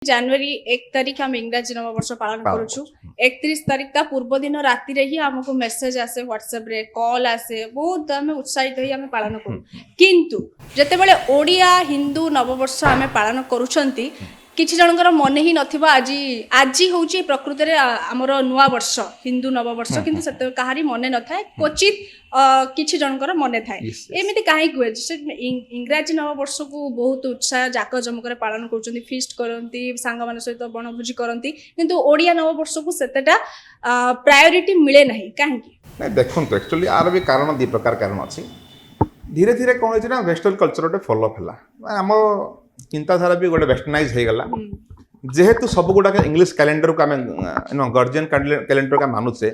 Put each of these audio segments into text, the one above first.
ଜାନୁଆରୀ 1 ତାରିଖ ଆମେ ଇଂରାଜୀ ନବବର୍ଷ ପାଳନ କରୁଛୁ। 31 ତାରିଖ ତା ପୂର୍ବ ଦିନ ରାତିରେ ହିଁ ଆମକୁ ମେସେଜ ଆସେ, ହ୍ୱାଟ୍ସଆପ ରେ କଲ୍ ଆସେ, ବହୁତ ଆମେ ଉତ୍ସାହିତ ହେଇ ଆମେ ପାଳନ କରୁ। କିନ୍ତୁ ଯେତେବେଳେ ଓଡ଼ିଆ ହିନ୍ଦୁ ନବବର୍ଷ ଆମେ ପାଳନ କରୁଛନ୍ତି, କିଛି ଜଣଙ୍କର ମନେ ହିଁ ନଥିବ ଆଜି ହଉଛି ପ୍ରକୃତରେ ଆମର ନୂଆ ବର୍ଷ, ହିନ୍ଦୁ ନବବର୍ଷ, କିନ୍ତୁ ସେତେ କାହାରି ମନେ ନଥାଏ, କ୍ୱଚିତ କିଛି ଜଣଙ୍କର ମନେ ଥାଏ। ଏମିତି କାହିଁକି ହୁଏ? ସେ ଇଂରାଜୀ ନବବର୍ଷକୁ ବହୁତ ଉତ୍ସାହ ଜାକଜମକରେ ପାଳନ କରୁଛନ୍ତି, ଫିଷ୍ଟ କରନ୍ତି, ସାଙ୍ଗମାନଙ୍କ ସହିତ ବଣଭୋଜି କରନ୍ତି, କିନ୍ତୁ ଓଡ଼ିଆ ନବବର୍ଷକୁ ସେତେଟା ପ୍ରାୟୋରିଟି ମିଳେ ନାହିଁ, କାହିଁକି? ନାଇଁ ଦେଖନ୍ତୁ, एक्चुअली आर भी कारण दी प्रकार कारण अच्छी। धीरे धीरे कौन होती ना वेस्टर्न कल्चर गोटे फॉलोअप है, आम चिंताधारा भी गोटे वेस्टर्नाइज हो गला। जेहेतु सब गुड़ाक इंग्लिश कैलेंडर को आम गर्जियन कैलेंडर का मानुचे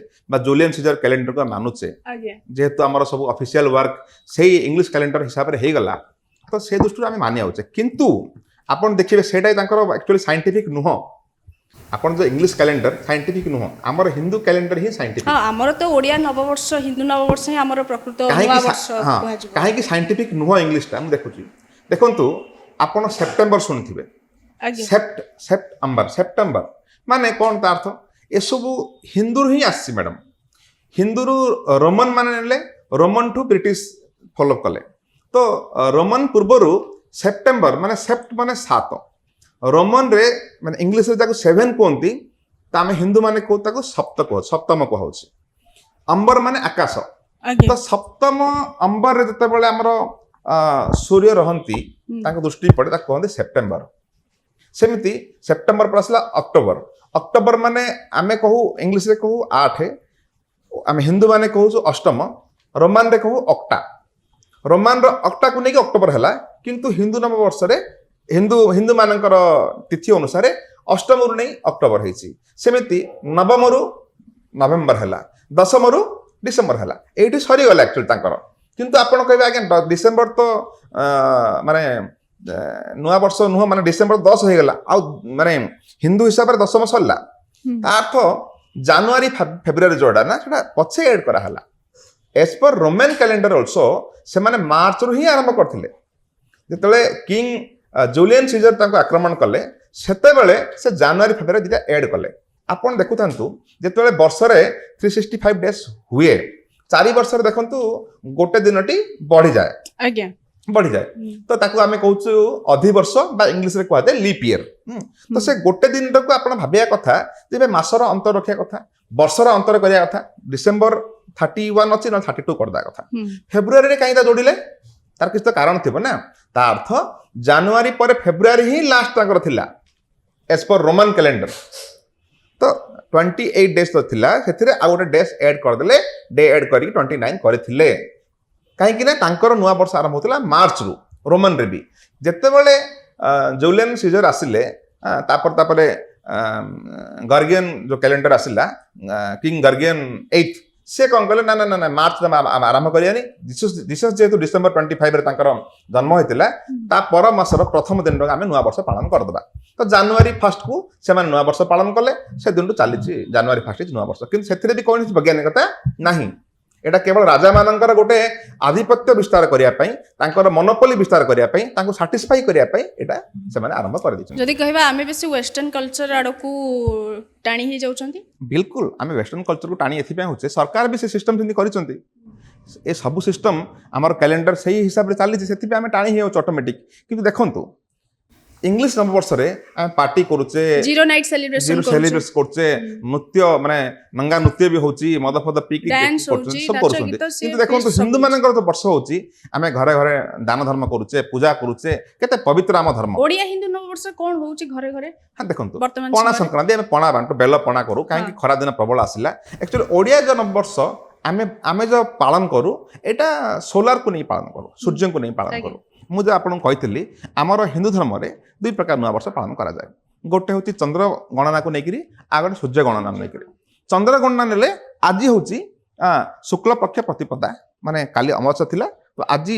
जूलियन सीजर कैलेंडर को मानुचे, जेहेतु आम सब ऑफिशियल वर्क से इंग्लिश कैलेंडर हिसाब से होगला, तो से दृष्टि आम मानिया किंतु आपन देखिए सेटा एक्चुअली साइंटिफिक नुह। आपन जो इंग्लिश कैलेंडर साइंटिफिक नुह, आमर हिंदू कैलेंडर ही साइंटिफिक। हां, हमर तो ओडिया नववर्ष हिंदू नववर्ष ही हमर प्रकृत नवा वर्ष कहजो। काहे कि साइंटिफिक नुह इंग्लिश टा हम देखुची। देखंतु आपन सितंबर सुनथिबे, सेप्टेम्बर माने कोन ता अर्थ? ए सब हिंदू ही आसी मैडम। हिंदू रोमन माने नेले, रोमन टू ब्रिटिश फॉलो कले, तो रोमन पूर्वरु सेप्टेम्बर माने सेप्ट माने 7, रोमन रे माने इंग्लिश रे ताको 7 कोंती, ता हम हिंदू माने को ताको सप्तम को होछि। अंबर माने आकाश, तो सप्तम अंबर रे जते बेले हमर सूर्य रहंती ताको दृष्टि पड़े ता कहंती सेप्टेम्बर। सेमिति सेप्टेम्बर पर आसला अक्टोबर। अक्टोबर माने आमे कहू इंग्लिश रे कहू 8, आमे हिंदू माने कहू अष्टम, रोमान रे कहू अक्टा। रोमान रो अक्टा को नेकी अक्टोबर हला, किंतु हिंदू नववर्ष रे हिंदू मानकर तिथि अनुसार अष्टम रु नहीं अक्टोबर होइछि। सेमिति नवम रु नवेम्बर हला, दशम रु डिसेम्बर हला। एठी सरी गला एक्चुअली तांकर, किंतु आपण कहबे आगे डिसेम्बर तो माने नुआ वर्ष नुह, माने डिसेम्बर 10 हो गला, आ माने हिंदू हिसाब रे दशम सरला। ता अर्थ जनवरी फेब्रुआरी जोडा ना सेटा पछे ऐड करा हला। As per Roman calendar also say माने मार्च रु ही आरंभ करथिले। जेतले किंग जूलियन सीजर ताको आक्रमण कले, सेते बेले से जनवरी फेब्रुआरी दिटा ऐड कले। आपण देखुथांतु जेतले वर्ष रे 365 डेज हुए, 4 वर्ष रे देखंतु गोटे दिनटी बढ़ी जाए, आज्ञा बढ़ी जाए, तो ताकू आमे कहूछु अधिवर्ष बा इंग्लिश रे कहते लीप ईयर। तो से गोटे दिन को आपण भाबिया कथा जे मासर अंतर रखिया कथा, वर्षर अंतर करिया कथा। डिसेंबर 31 अछि न 32 करदा कथा। फेब्रुआरी रे काईदा जोडिले तार किछ तो कारण थिबो ना। ता अर्थ जनवरी पर फेब्रुआरी ही लास्ट ताकर थिला एज पर रोमन कैलेंडर। तो 28 डेज तो थिला, सेथिरे आ गोटे डेज ऐड कर देले, डे ऐड करी 29 करथिले। कहीं ना तांकर नुआ वर्ष आरंभ होता मार्च रु। रोमन रे भी जेते बेले जूलियन सीजर आसिले, तापर गर्गियन जो कैलेंडर आसिला, किंग गर्गियन 8 से कौन कहले ना ना ना मार्च आरंभ करियानी। जीसस जेहेतु डिसेम्बर 25 रे तांकर जन्म होइतिला, ता पर मासर प्रथम दिन रो आमे नुआ वर्ष पालन करदबा। तो जनवरी 1 को से माने नुआ वर्ष पालन कले, से दिन चली जनवरी 1 नुआ वर्ष। किंतु सेथिरे भी कोन वैज्ञानिकता नाही। एटा केवल राजा मानकर गोटे आधिपत्य विस्तार करिया पई, तांकर मोनोपोली विस्तार करिया पई, तांको सैटिस्फाई करिया पई एटा से माने आरंभ कर दिछन। जदि कहबा आमे बेसी वेस्टर्न कल्चर आडकू टाणी ही जाउछंती। बिल्कुल आमे वेस्टर्न कल्चर को टाणी एथि पई होचे। सरकार भी से सिस्टम सिंधी करिसंती। ए सब सिस्टम हमर कैलेंडर सही हिसाब रे चाली छै, सेथि पई आमे टाणी ही ऑटोमेटिक। किंतु देखंतु इंग्लिश नववर्ष रे आमे पार्टी करूचे, जीरो नाइट सेलिब्रेशन करचे, नृत्य माने नंगा नृत्य भी होची, मद फद पी के सब करछंती। किंतु देखंतु हिंदू मानकर तो वर्ष होची, आमे घरे घरे दान धर्म करूचे, पूजा करूचे, केते पवित्र आम धर्म। ओडिया हिंदू नववर्ष कोन होची घरे घरे? हां देखंतु पणा संक्रांति आमे पणा बांटू, बेल पणा करू, काहे कि खरा दिन प्रबल आसिला। एक्चुअली ओडिया जो नववर्ष आमे जो पालन करू, एटा सोलार को नहीं पालन करू, सूर्य को नहीं पालन करू। मुझे आपको कही आमर हिंदू धर्म में 2 प्रकार नुआ वर्ष पालन करा जाए। गोटे हूँ चंद्र गणना को लेकर, आ गए सूर्य गणना लेकर। चंद्र गणना नेले आज हूँ शुक्ल पक्ष प्रतिपदा, माने काली अमावास्या थिला, तो आज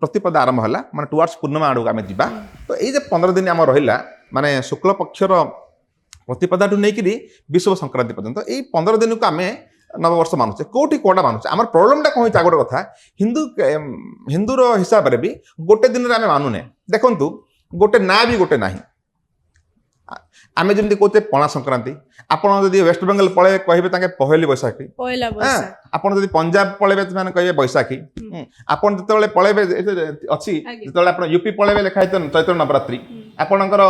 प्रतिपदा आरंभ है, माने टुवर्ड्स पूर्णिमा आड़ आम जा। तो ये 15 दिन आम रहा, माने शुक्ल पक्षर प्रतिपदा ठू नहीं विषुव संक्रांति पर्यंत ये 15 दिन को आम नववर्ष मानुचे। कोटी कोटा मानुचे। आमर प्रॉब्लम टा कहीं गोटे कथा, हिंदूर हिसाब से भी गोटे दिन में आम मानुने। देखंतु गोटे ना भी गोटे ना, आमे जमती कहते पणा संक्रांति आपण जदि वेस्ट बेंगल पळे कहबे ताके पहेली बैसाखी पहिला हाँ, बैसाख आपण जदि पंजाब पळेबे माने कहबे बैसाखी आपण जतले पळेबे अछि आगे। जतले आपण यूपी पळेबे लेखा चैत्र नवरात्रि आपणकर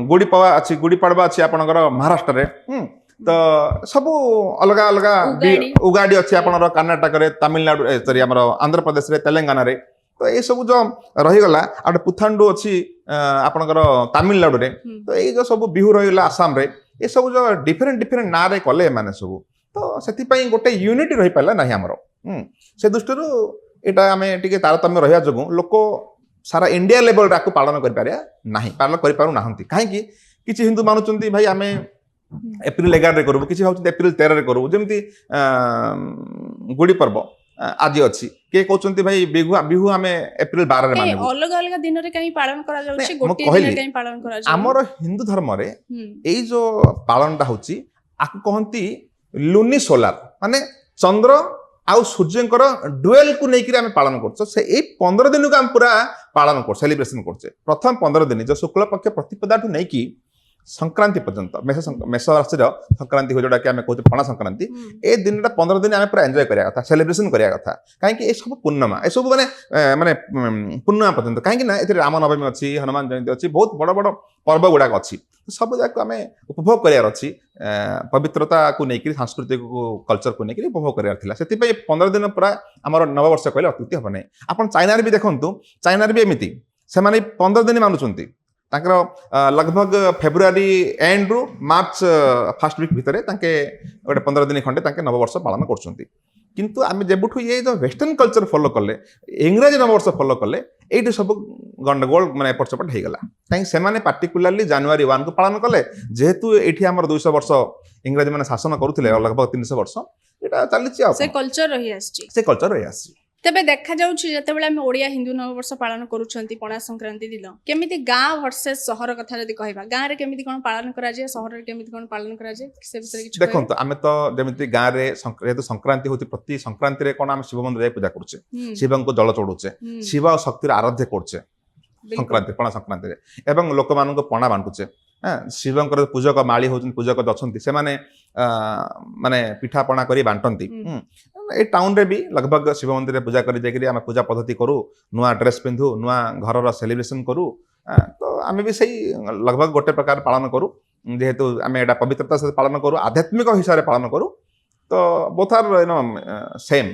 गुड़ी पवा अछि गुड़ी पड़वा अछि आपणकर महाराष्ट्र रे तो सब अलग अलग उगाड़ी। उगाड़ी अच्छी आप कर्णाटक रे तमिलनाडु सॉरी आमर आंध्र प्रदेश रे तेलंगाना रे तो ये सब जो रहीगला आटे पुथांडु अच्छी आपणकर तमिलनाडु रे तो ये जो सब बिहू रहीगला आसाम रे ये सब जो डिफरेंट डिफरेंट ना रे कले माने सब तो सेति गोटे यूनिटी रही पाला नाही हमर से दृष्टि एटा आमे टिके तारतम्य रहिया जगु लोक सारा इंडिया लेवल राकु पालन करि पारिया नाही पालन करि पारु नाहंती काहे कि किछि हिंदू मानुचंती भाई आमे एप्रिल 11 रे करू किछि भाउछ एप्रिल 13 रे करू जेमती गुड़ी पर्व आज अछि के कहउचंती भाई बिहू आमे एप्रिल 12 रे मानबू अलग अलग दिन रे कहीं पालन करा जाउछि नहीं, गोटे मो कहली, दिन कहीं पालन करा जाउछि हमर हिंदू धर्म रे एई जो पालनटा होछि आकु कहंती लुनी सोलार माने चंद्र आउ सूर्यंकर डुएल को नेकिरी आमे पालन करछो से ए 15 दिन को हम पूरा पालन कर सेलिब्रेशन करछे प्रथम 15 दिन जो शुक्ल पक्ष प्रतिपदा टू नेकी संक्रांति पर्यंत मेष राशि संक्रांति हो जोटा कि आमे कहते पणा संक्रांति ए दिनटा 15 दिन आमे पूरा एंजॉय करिया कथा सेलिब्रेशन करिया कथा काहे कि ए सब पूर्णिमा ए सब माने पूर्णिमा पर्यंत काहे कि ना एथे राम नवमी अछि हनुमान जयंती अछि बहुत बड़ बड़ पर्व गुडा अछि सब जाक आमे उपभोग करियार अछि पवित्रता को नेकी सांस्कृतिक कल्चर को नेकी उपभोग करियार थिला सेति पय 15 दिन पूरा हमर नववर्ष कहले अत्युक्ति हबने आपण चाइना रे भी देखंतु चाइना रे भी एमिति से माने 15 दिन मानुचंती तांकर लगभग फेब्रुआरी एंड रु मार्च फर्स्ट वीक भितरे तांके गोटे 15 दिन खंडे तांके नववर्ष पालन करछंती किंतु आमे जेबुठु ये जो वेस्टर्न कल्चर फॉलो करले इंग्रजी नववर्ष फॉलो करले एठी सब गंडगोल माने एपट सेपट हे गला काई से माने पार्टिकुलरली जनवरी 1 को पालन करले जेहेतु एठी हमर 200 वर्ष इंग्रजी माने शासन करूथिले लगभग 300 वर्ष एटा चलिछि आ से कल्चर रही आछि से कल्चर रही आछि तेबे देखा जाउछि जतेबेले हम ओडिया हिंदू नववर्ष पालन करूछंती पणा संक्रांति दिन केमिति गांव वर्सेस शहर कथा जदि कहबा गांव रे केमिति कोन पालन करा जाय शहर रे केमिति कोन पालन करा जाय से विषय किछ देखंतु आमे तो जेमिति गां रे जेहेतु संक्रांति होती प्रति संक्रांति रे कोन आमे शिव मंदिर पूजा करछे शिवं को जल चढ़ुछे शिव और शक्तिर आराध्य करछे संक्रांति पणा संक्रांति रे एवं लोक मान को पणा बांटुछे शिवंकर पूजक माली होचन पूजक दछंती से माने माने पिठा पणा करी बांटंती ए टाउन रे भी लगभग शिव मंदिर पूजा करी जाकरी आमे पूजा पद्धति करू नुआ ड्रेस पिंधु नुआ घर रो सेलिब्रेशन करू तो आमे भी सही लगभग गोटे प्रकार पालन करू जेहेतु आमे एटा पवित्रता से पालन करू आध्यात्मिक हिसाब रे पालन करू तो बोथ आर सेम